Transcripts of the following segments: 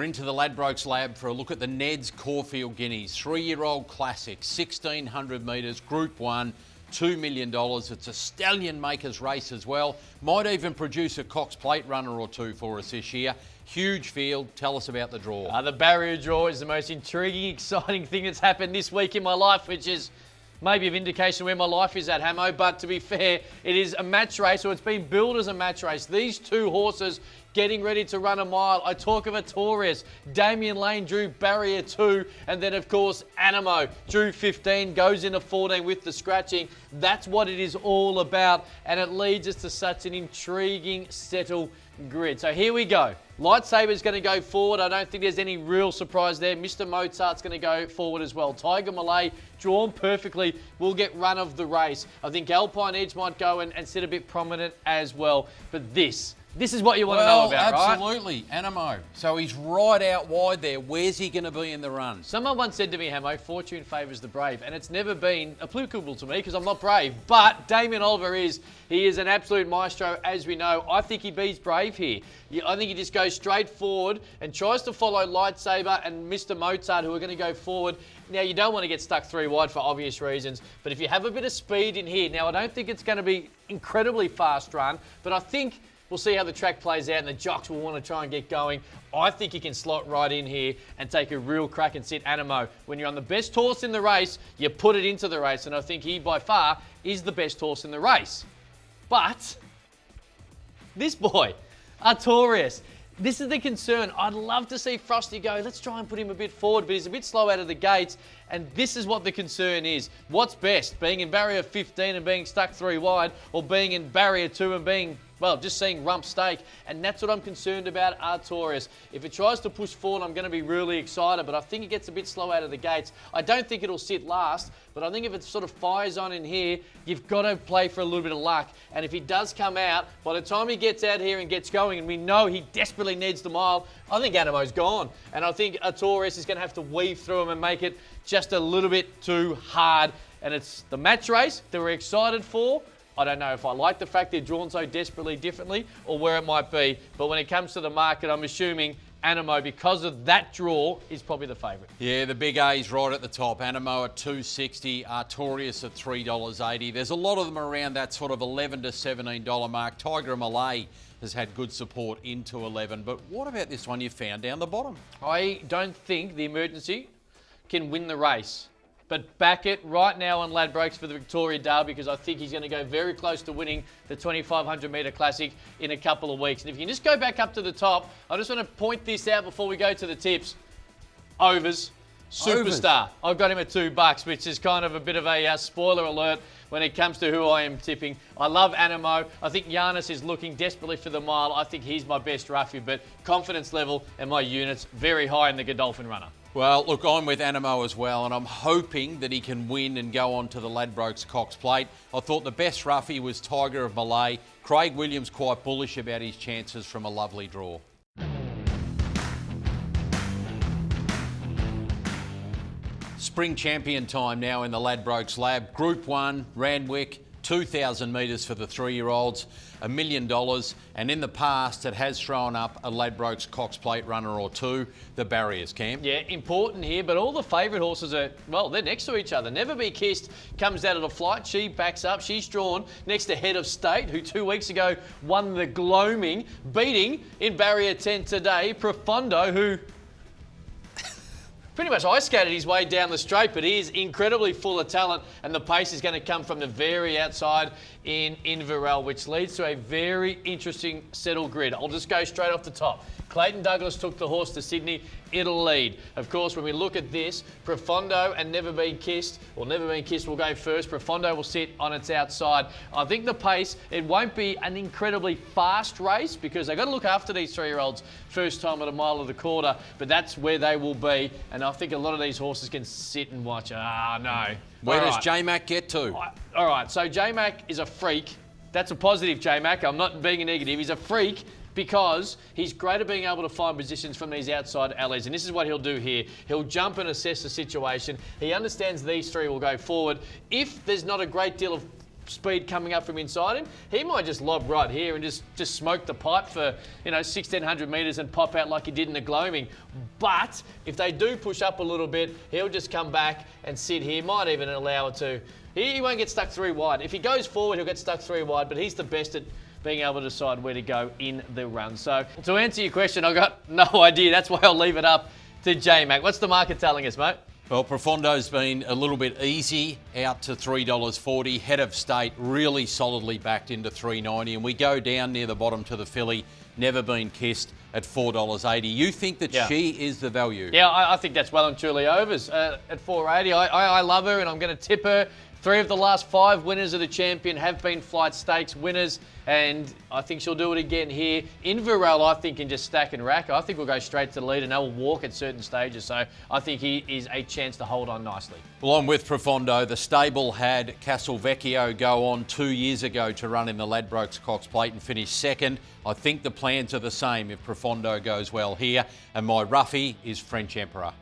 We're into the Ladbrokes Lab for a look at the Neds Caulfield Guineas. 3-year-old classic, 1,600 metres, Group 1, $2 million. It's a stallion makers race as well. Might even produce a Cox Plate runner or two for us this year. Huge field. Tell us about the draw. The barrier draw is the most intriguing, exciting thing that's happened this week in my life, which is maybe an indication where my life is at, Hamo. But to be fair, it is a match race, or it's been billed as a match race. These two horses getting ready to run a mile. I talk of Artorias. Damien Lane drew barrier 2, and then of course Animo drew 15, goes into 14 with the scratching. That's what it is all about, and it leads us to such an intriguing settle grid. So here we go. Lightsaber's going to go forward. I don't think there's any real surprise there. Mr. Mozart's going to go forward as well. Tiger Malay, drawn perfectly, will get run of the race. I think Alpine Edge might go and sit a bit prominent as well. But this is what you want to know about, right? Absolutely. Animo. So he's right out wide there. Where's he going to be in the run? Someone once said to me, Hamo, fortune favours the brave. And it's never been applicable to me because I'm not brave. But Damien Oliver is. He is an absolute maestro, as we know. I think he beats brave here. I think he just goes straight forward and tries to follow Lightsaber and Mr. Mozart, who are going to go forward. Now, you don't want to get stuck 3 wide for obvious reasons. But if you have a bit of speed in here, now I don't think it's going to be incredibly fast run, but I think we'll see how the track plays out and the jocks will want to try and get going. I think he can slot right in here and take a real crack and sit Animo. When you're on the best horse in the race, you put it into the race, and I think he by far is the best horse in the race. But this boy, Artorias, this is the concern. I'd love to see Frosty go, let's try and put him a bit forward, but he's a bit slow out of the gates, and this is what the concern is. What's best, being in barrier 15 and being stuck 3 wide, or being in barrier 2 and being, well, just seeing rump stake? And that's what I'm concerned about Artorias. If it tries to push forward, I'm going to be really excited, but I think it gets a bit slow out of the gates. I don't think it'll sit last, but I think if it sort of fires on in here, you've got to play for a little bit of luck. And if he does come out, by the time he gets out here and gets going, and we know he desperately needs the mile, I think Animo's gone. And I think Artorias is going to have to weave through him and make it just a little bit too hard. And it's the match race that we're excited for. I don't know if I like the fact they're drawn so desperately differently or where it might be. But when it comes to the market, I'm assuming Animo, because of that draw, is probably the favourite. Yeah, the big A's right at the top. Animo at $2.60, Artorias at $3.80. There's a lot of them around that sort of $11 to $17 mark. Tiger Malay has had good support into 11. But what about this one you found down the bottom? I don't think the emergency can win the race. But back it right now on Ladbrokes for the Victoria Derby, because I think he's going to go very close to winning the 2,500 metre Classic in a couple of weeks. And if you can just go back up to the top, I just want to point this out before we go to the tips. Overs, Superstar. I've got him at $2, which is kind of a bit of a spoiler alert when it comes to who I am tipping. I love Animo. I think Giannis is looking desperately for the mile. I think he's my best roughie, but confidence level and my units very high in the Godolphin runner. Well, look, I'm with Animo as well, and I'm hoping that he can win and go on to the Ladbrokes Cox Plate. I thought the best roughie was Tiger of Malay. Craig Williams quite bullish about his chances from a lovely draw. Spring champion time now in the Ladbrokes Lab. Group 1, Randwick, 2,000 metres for the 3-year-olds, $1 million, and in the past it has thrown up a Ladbrokes Cox Plate runner or two. The barriers, Cam. Yeah, important here, but all the favourite horses are, well, they're next to each other. Never Be Kissed comes out of the flight. She backs up. She's drawn next to Head of State, who 2 weeks ago won the Gloaming, beating in barrier 10 today Profondo, who pretty much ice skated his way down the straight, but he is incredibly full of talent, and the pace is going to come from the very outside in Inverell, which leads to a very interesting settle grid. I'll just go straight off the top. Clayton Douglas took the horse to Sydney. It'll lead. Of course, when we look at this, Profondo and Never Been Kissed, or Never Been Kissed will go first. Profondo will sit on its outside. I think the pace, it won't be an incredibly fast race because they've got to look after these 3-year-olds first time at a mile of the quarter, but that's where they will be. And I think a lot of these horses can sit and watch. No. Where does J-Mac get to? All right, so J-Mac is a freak. That's a positive, J-Mac. I'm not being a negative. He's a freak because he's great at being able to find positions from these outside alleys. And this is what he'll do here. He'll jump and assess the situation. He understands these 3 will go forward. If there's not a great deal of speed coming up from inside him, he might just lob right here and just smoke the pipe for 1,600 metres and pop out like he did in the gloaming. But if they do push up a little bit, he'll just come back and sit here. Might even allow it to. He won't get stuck 3 wide. If he goes forward, he'll get stuck 3 wide. But he's the best at being able to decide where to go in the run. So to answer your question, I've got no idea. That's why I'll leave it up to J-Mac. What's the market telling us, mate? Well, Profondo's been a little bit easy, out to $3.40. Head of State really solidly backed into $3.90. And we go down near the bottom to the filly, Never Been Kissed, at $4.80. You think that she is the value? Yeah, I think that's well and truly overs at $4.80. I love her, and I'm going to tip her. 3 of the last 5 winners of the Champion have been Flight Stakes winners, and I think she'll do it again here. Inverell, I think, can just stack and rack. I think we'll go straight to the lead, and they'll walk at certain stages, so I think he is a chance to hold on nicely. Well, I'm with Profondo. The stable had Castelvecchio go on 2 years ago to run in the Ladbrokes Cox Plate and finish second. I think the plans are the same if Profondo goes well here, and my roughie is French Emperor.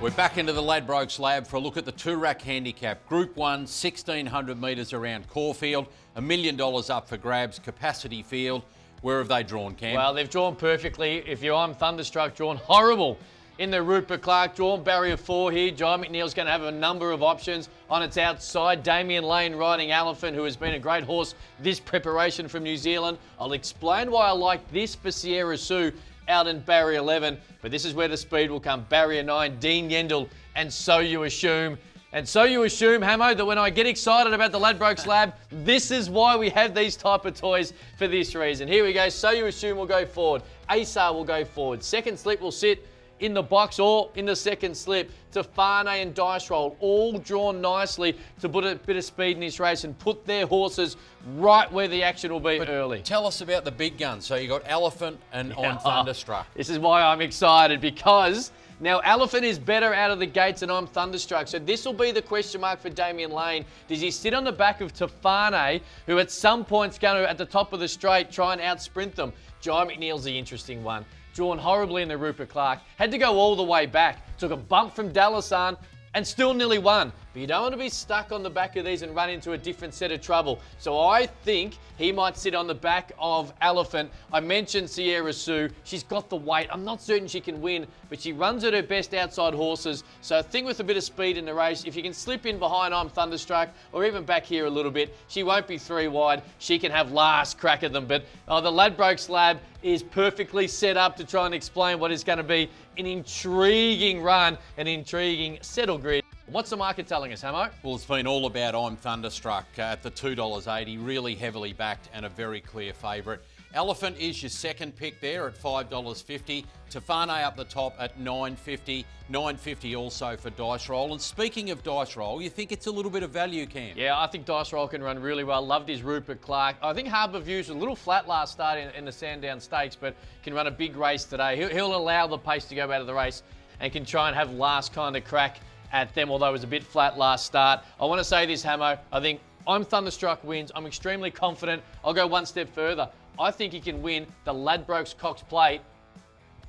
We're back into the Ladbrokes Lab for a look at the two-rack handicap. Group 1, 1,600 metres around Caulfield, $1 million up for grabs, capacity field. Where have they drawn, Cam? Well, they've drawn perfectly. If I'm thunderstruck, drawn horrible in the Rupert Clark. Drawn barrier 4 here. John McNeil's going to have a number of options on its outside. Damien Lane riding Elephant, who has been a great horse this preparation from New Zealand. I'll explain why I like this for Sierra Sue out in barrier 11, but this is where the speed will come. Barrier 9, Dean Yendall, and So You Assume. And so you assume, Hamo, that when I get excited about the Ladbrokes Lab, this is why we have these type of toys for this reason. Here we go. So You Assume will go forward. Asar will go forward. Second Slip will sit in the box or in the second slip. Tefane and Dice Roll all drawn nicely to put a bit of speed in this race and put their horses right where the action will be early. Tell us about the big guns. So you got Elephant and I'm Thunderstruck. This is why I'm excited, because now Elephant is better out of the gates and I'm Thunderstruck. So this will be the question mark for Damien Lane. Does he sit on the back of Tefane, who at some point's going to, at the top of the straight, try and out-sprint them? Jai McNeil's the interesting one. Drawn horribly in the Rupert Clark. Had to go all the way back. Took a bump from Dallasan and still nearly won. But you don't want to be stuck on the back of these and run into a different set of trouble. So I think he might sit on the back of Elephant. I mentioned Sierra Sue. She's got the weight. I'm not certain she can win, but she runs at her best outside horses. So I think with a bit of speed in the race, if you can slip in behind I'm Thunderstruck, or even back here a little bit, she won't be 3 wide. She can have last crack at them. But the Ladbrokes Lab is perfectly set up to try and explain what is going to be an intriguing run, an intriguing settle grid. What's the market telling us, Hamo? Well, it's been all about I'm Thunderstruck at the $2.80, really heavily backed and a very clear favourite. Elephant is your second pick there at $5.50. Tefane up the top at $9.50. $9.50 also for Dice Roll. And speaking of Dice Roll, you think it's a little bit of value, Cam? Yeah, I think Dice Roll can run really well. Loved his Rupert Clark. I think Harbour View's a little flat last start in the Sandown Stakes, but can run a big race today. He'll allow the pace to go out of the race and can try and have last kind of crack at them, although it was a bit flat last start. I want to say this, Hamo. I think I'm Thunderstruck wins. I'm extremely confident. I'll go one step further. I think he can win the Ladbrokes Cox Plate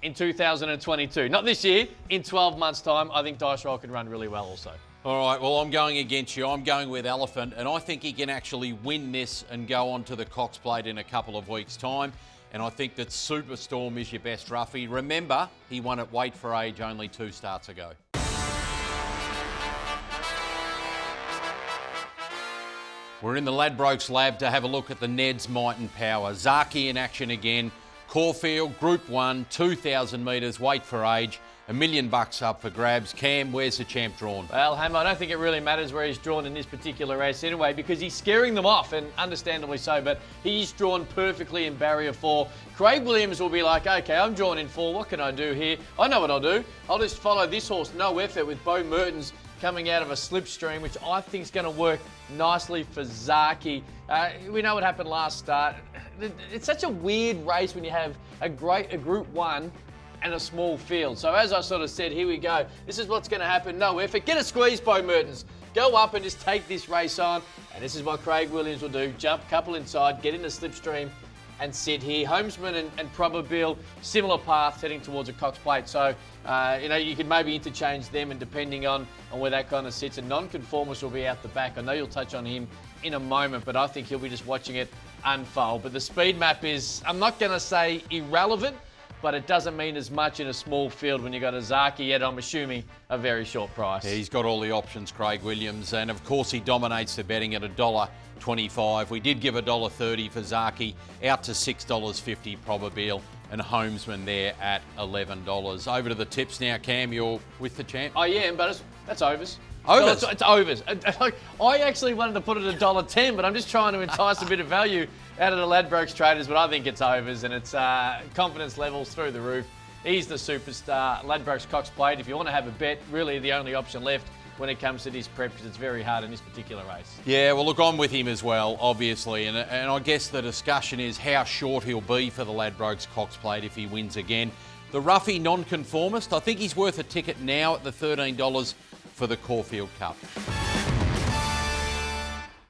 in 2022. Not this year, in 12 months' time. I think Dice Roll can run really well also. All right, well, I'm going against you. I'm going with Elephant, and I think he can actually win this and go on to the Cox Plate in a couple of weeks' time. And I think that Superstorm is your best roughie. Remember, he won at Weight for Age only 2 starts ago. We're in the Ladbrokes Lab to have a look at the Ned's Might and Power. Zaki in action again. Caulfield, Group 1, 2,000 metres, Weight for Age, $1 million up for grabs. Cam, where's the champ drawn? Well, Ham, I don't think it really matters where he's drawn in this particular race anyway, because he's scaring them off, and understandably so, but he's drawn perfectly in barrier 4. Craig Williams will be like, okay, I'm drawn in 4. What can I do here? I know what I'll do. I'll just follow this horse, No Effort, with Bo Mertens coming out of a slipstream, which I think is going to work nicely for Zaki. We know what happened last start. It's such a weird race when you have a Group 1 and a small field. So as I sort of said, here we go. This is what's going to happen. No Effort. Get a squeeze, Bo Mertens. Go up and just take this race on. And this is what Craig Williams will do. Jump, couple inside, get in the slipstream, and sit here. Homesman and Probabeel, similar path heading towards a Cox Plate. So, you can maybe interchange them, and depending on where that kind of sits. And Nonconformist will be out the back. I know you'll touch on him in a moment, but I think he'll be just watching it unfold. But the speed map is, I'm not going to say irrelevant, but it doesn't mean as much in a small field when you've got a Zaki at, I'm assuming, a very short price. Yeah, he's got all the options, Craig Williams, and of course he dominates the betting at $1.25. We did give $1.30 for Zaki, out to $6.50 Probabeel, and Homesman there at $11. Over to the tips now, Cam, you're with the champ. I am, but that's overs. Overs? It's overs. I actually wanted to put it at $1.10, but I'm just trying to entice a bit of value out of the Ladbrokes traders, but I think it's overs, and it's confidence levels through the roof. He's the superstar. Ladbrokes Cox Plate, if you want to have a bet, really the only option left when it comes to this prep, because it's very hard in this particular race. Yeah, well, look, I'm with him as well, obviously, and I guess the discussion is how short he'll be for the Ladbrokes Cox Plate if he wins again. The Ruffy Nonconformist, I think he's worth a ticket now at the $13 for the Caulfield Cup.